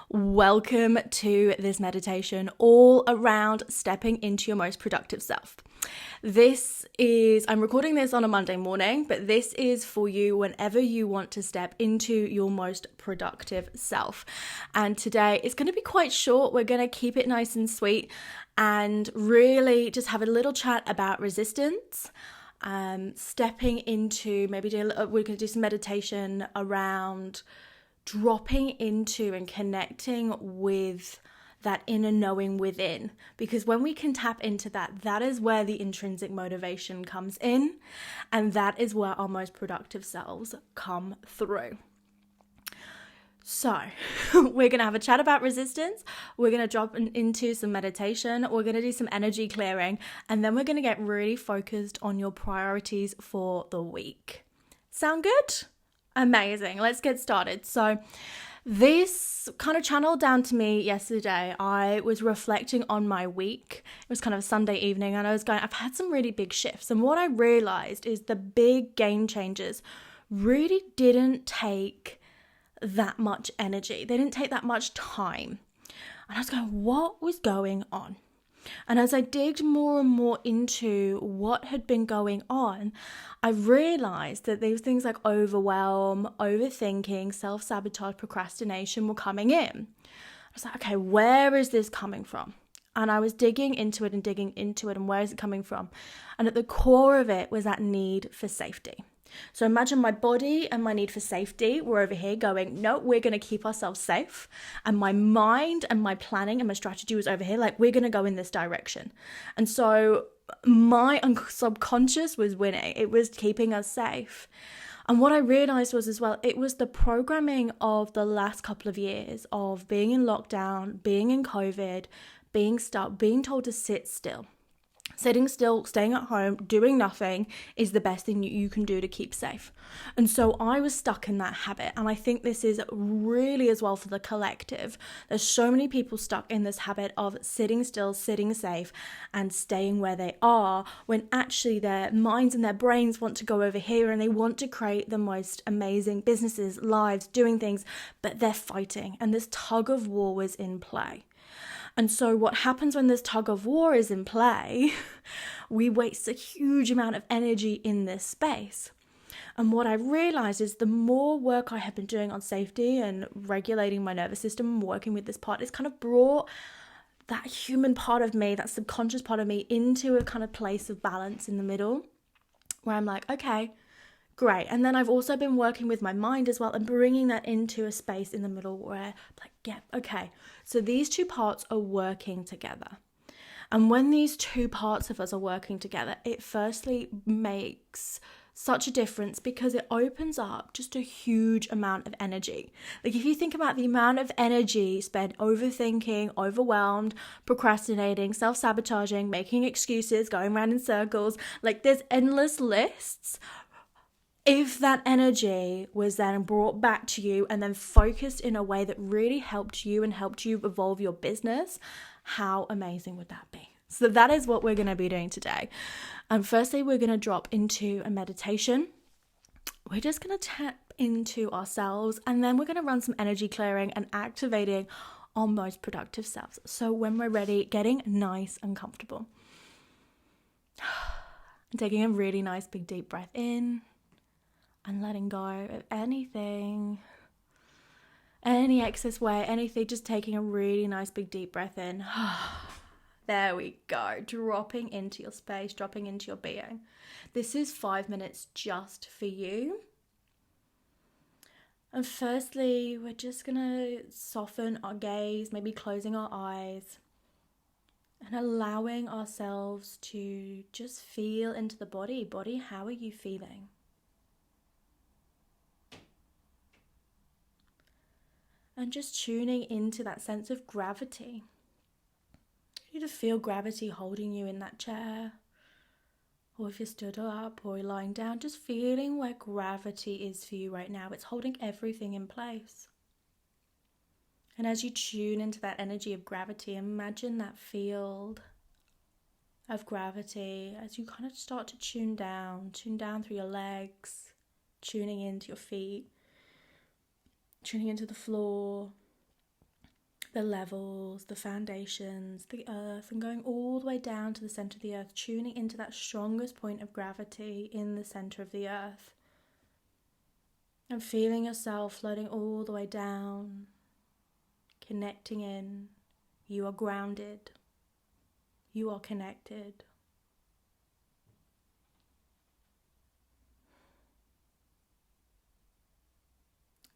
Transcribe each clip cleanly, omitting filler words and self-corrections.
Welcome to this meditation all around stepping into your most productive self. I'm recording this on a Monday morning, but this is for you whenever you want to step into your most productive self. And today it's going to be quite short. We're going to keep it nice and sweet and really just have a little chat about resistance. Stepping into, we're going to do some meditation around dropping into and connecting with that inner knowing within, because when we can tap into that is where the intrinsic motivation comes in, and that is where our most productive selves come through. So we're going to have a chat about resistance, we're going to drop into some meditation, we're going to do some energy clearing, and then we're going to get really focused on your priorities for the week. Sound good? Amazing. Let's get started. So this kind of channeled down to me yesterday. I was reflecting on my week. It was kind of a Sunday evening and I've had some really big shifts. And what I realized is the big game changers really didn't take that much energy. They didn't take that much time. And I was going, what was going on? And as I digged more and more into what had been going on, I realized that these things like overwhelm, overthinking, self-sabotage, procrastination were coming in. I was like, okay, where is this coming from? And I was digging into it, and where is it coming from? And at the core of it was that need for safety. So imagine my body and my need for safety were over here going, no, we're going to keep ourselves safe. And my mind and my planning and my strategy was over here, like, we're going to go in this direction. And so my subconscious was winning. It was keeping us safe. And what I realized was as well, it was the programming of the last couple of years of being in lockdown, being in COVID, being stuck, being told to sit still. Sitting still, staying at home, doing nothing is the best thing you can do to keep safe. And so I was stuck in that habit. And I think this is really as well for the collective. There's so many people stuck in this habit of sitting still, sitting safe, and staying where they are, when actually their minds and their brains want to go over here and they want to create the most amazing businesses, lives, doing things, but they're fighting. And this tug of war was in play. And so what happens when this tug of war is in play, we waste a huge amount of energy in this space. And what I realized is the more work I have been doing on safety and regulating my nervous system, working with this part, it's kind of brought that human part of me, that subconscious part of me, into a kind of place of balance in the middle, where I'm like, okay, great. And then I've also been working with my mind as well and bringing that into a space in the middle where, like, yeah, okay. So these two parts are working together. And when these two parts of us are working together, it firstly makes such a difference because it opens up just a huge amount of energy. Like, if you think about the amount of energy spent overthinking, overwhelmed, procrastinating, self-sabotaging, making excuses, going around in circles, like there's endless lists. If that energy was then brought back to you and then focused in a way that really helped you and helped you evolve your business, how amazing would that be? So that is what we're going to be doing today. And firstly, we're going to drop into a meditation. We're just going to tap into ourselves, and then we're going to run some energy clearing and activating our most productive selves. So when we're ready, getting nice and comfortable. And taking a really nice big deep breath in. And letting go of anything, any excess weight, anything, just taking a really nice big deep breath in. There we go. Dropping into your space, dropping into your being. This is 5 minutes just for you. And firstly, we're just going to soften our gaze, maybe closing our eyes and allowing ourselves to just feel into the body. Body, how are you feeling? And just tuning into that sense of gravity. You just feel gravity holding you in that chair. Or if you're stood up or you're lying down, just feeling where gravity is for you right now. It's holding everything in place. And as you tune into that energy of gravity, imagine that field of gravity as you kind of start to tune down through your legs, tuning into your feet, tuning into the floor, the levels, the foundations, the earth, and going all the way down to the center of the earth, tuning into that strongest point of gravity in the center of the earth. And feeling yourself floating all the way down, connecting in. You are grounded. You are connected.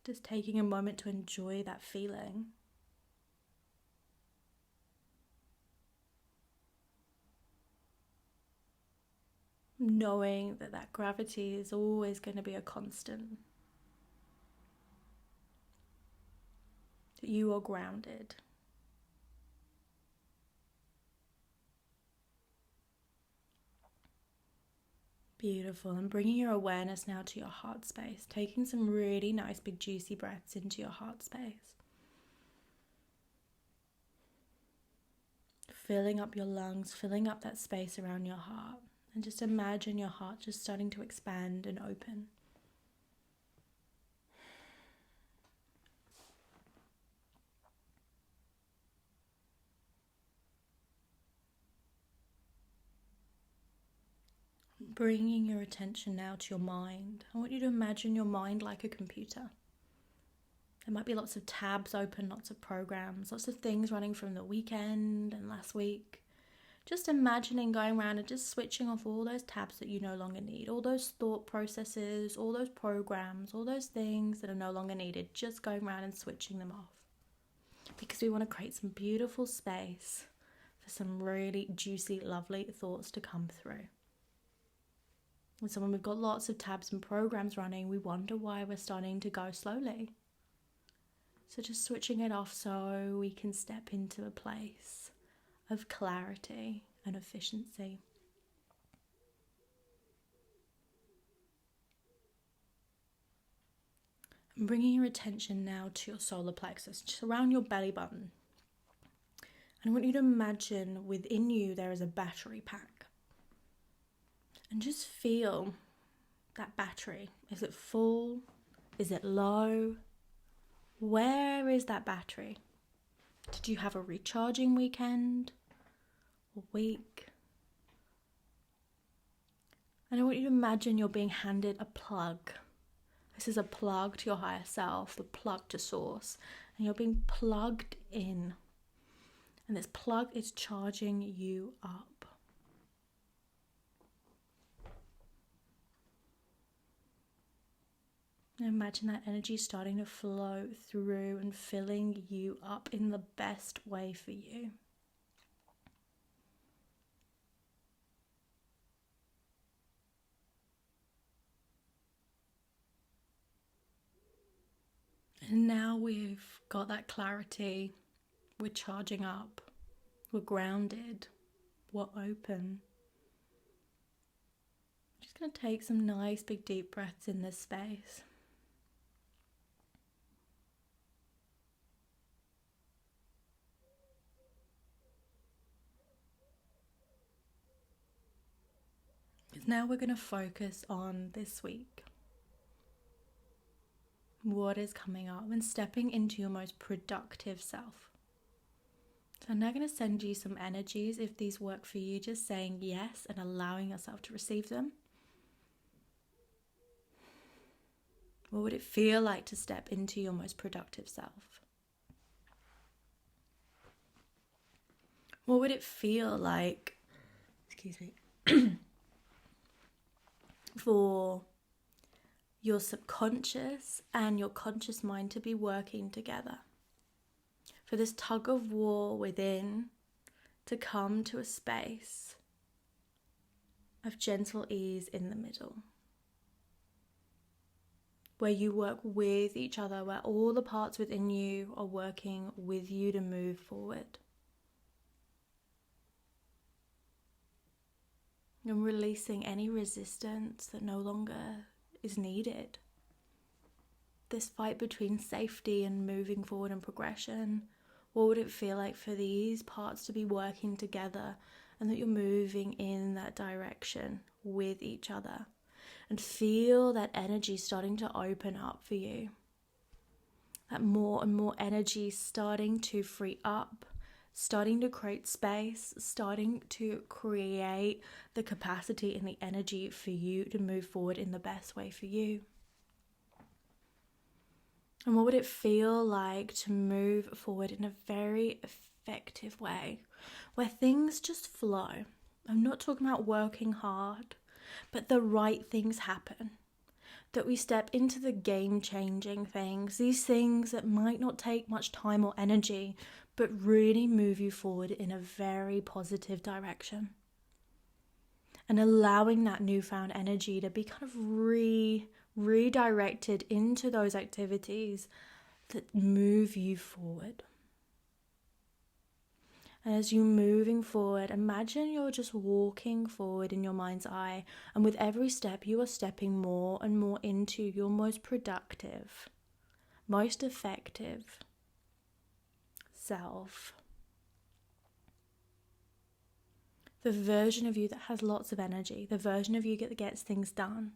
Just taking a moment to enjoy that feeling. Knowing that that gravity is always going to be a constant. That you are grounded. Beautiful. And bringing your awareness now to your heart space. Taking some really nice big juicy breaths into your heart space. Filling up your lungs, filling up that space around your heart. And just imagine your heart just starting to expand and open. Bringing your attention now to your mind. I want you to imagine your mind like a computer. There might be lots of tabs open, lots of programs, lots of things running from the weekend and last week. Just imagining going around and just switching off all those tabs that you no longer need, all those thought processes, all those programs, all those things that are no longer needed, just going around and switching them off. Because we want to create some beautiful space for some really juicy, lovely thoughts to come through. And so when we've got lots of tabs and programs running, we wonder why we're starting to go slowly. So just switching it off so we can step into a place of clarity and efficiency. And bringing your attention now to your solar plexus, just around your belly button. And I want you to imagine within you there is a battery pack. And just feel that battery. Is it full? Is it low? Where is that battery? Did you have a recharging weekend or week? And I want you to imagine you're being handed a plug. This is a plug to your higher self, the plug to source. And you're being plugged in. And this plug is charging you up. And imagine that energy starting to flow through and filling you up in the best way for you. And now we've got that clarity, we're charging up, we're grounded, we're open. I'm just going to take some nice big deep breaths in this space. Now we're going to focus on this week. What is coming up and stepping into your most productive self. So I'm now going to send you some energies. If these work for you, just saying yes and allowing yourself to receive them. What would it feel like to step into your most productive self? What would it feel like, for your subconscious and your conscious mind to be working together? For this tug of war within to come to a space of gentle ease in the middle, where you work with each other, where all the parts within you are working with you to move forward. And releasing any resistance that no longer is needed. This fight between safety and moving forward and progression. What would it feel like for these parts to be working together and that you're moving in that direction with each other? And feel that energy starting to open up for you. that more and more energy starting to free up, starting to create space, starting to create the capacity and the energy for you to move forward in the best way for you. And what would it feel like to move forward in a very effective way, where things just flow? I'm not talking about working hard, but the right things happen. That we step into the game-changing things, these things that might not take much time or energy, but really move you forward in a very positive direction. And allowing that newfound energy to be kind of redirected into those activities that move you forward. And as you're moving forward, imagine you're just walking forward in your mind's eye, and with every step you are stepping more and more into your most productive, most effective self. The version of you that has lots of energy, the version of you that gets things done,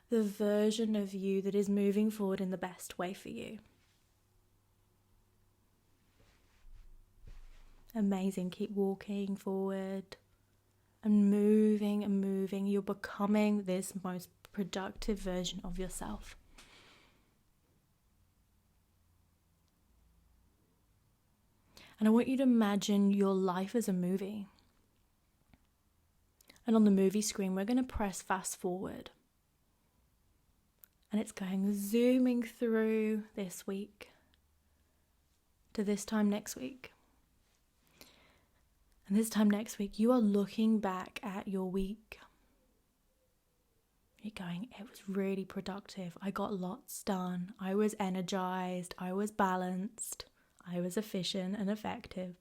the version of you that is moving forward in the best way for you. Amazing. Keep walking forward and moving and moving. You're becoming this most productive version of yourself. And I want you to imagine your life as a movie. And on the movie screen, we're going to press fast forward. And it's going zooming through this week to this time next week. And this time next week, you are looking back at your week. You're going, it was really productive. I got lots done. I was energized. I was balanced. I was efficient and effective.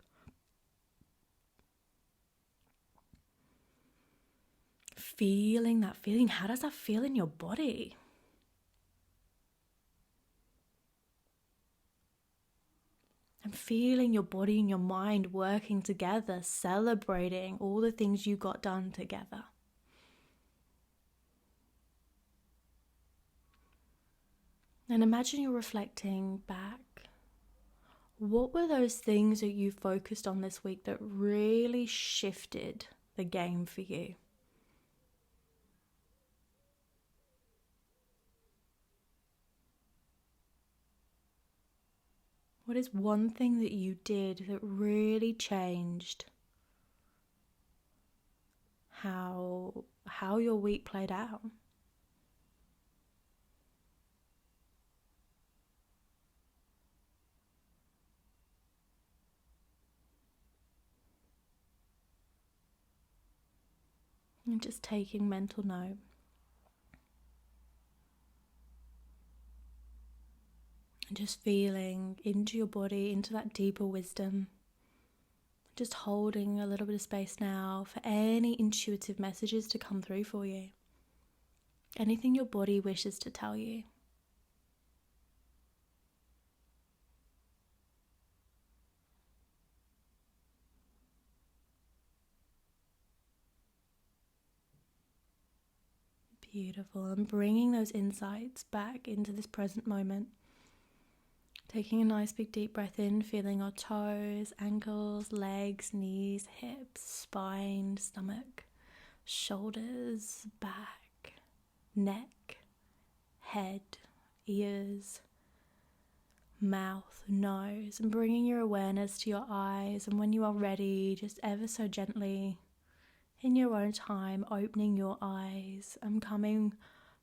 Feeling that feeling. How does that feel in your body? And feeling your body and your mind working together, celebrating all the things you got done together. And imagine you're reflecting back. What were those things that you focused on this week that really shifted the game for you? What is one thing that you did that really changed how your week played out? And just taking mental note. And just feeling into your body, into that deeper wisdom. Just holding a little bit of space now for any intuitive messages to come through for you. Anything your body wishes to tell you. Beautiful. And bringing those insights back into this present moment. Taking a nice big deep breath in, feeling our toes, ankles, legs, knees, hips, spine, stomach, shoulders, back, neck, head, ears, mouth, nose, and bringing your awareness to your eyes. And when you are ready, just ever so gently, in your own time, opening your eyes and coming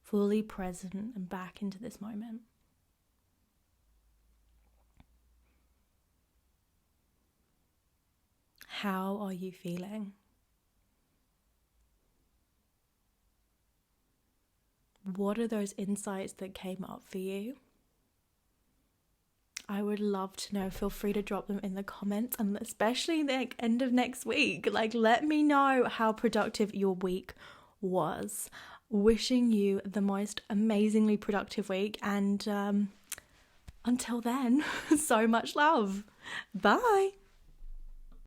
fully present and back into this moment. How are you feeling? What are those insights that came up for you? I would love to know. Feel free to drop them in the comments, and especially the end of next week. Let me know how productive your week was. Wishing you the most amazingly productive week, and until then, so much love. Bye.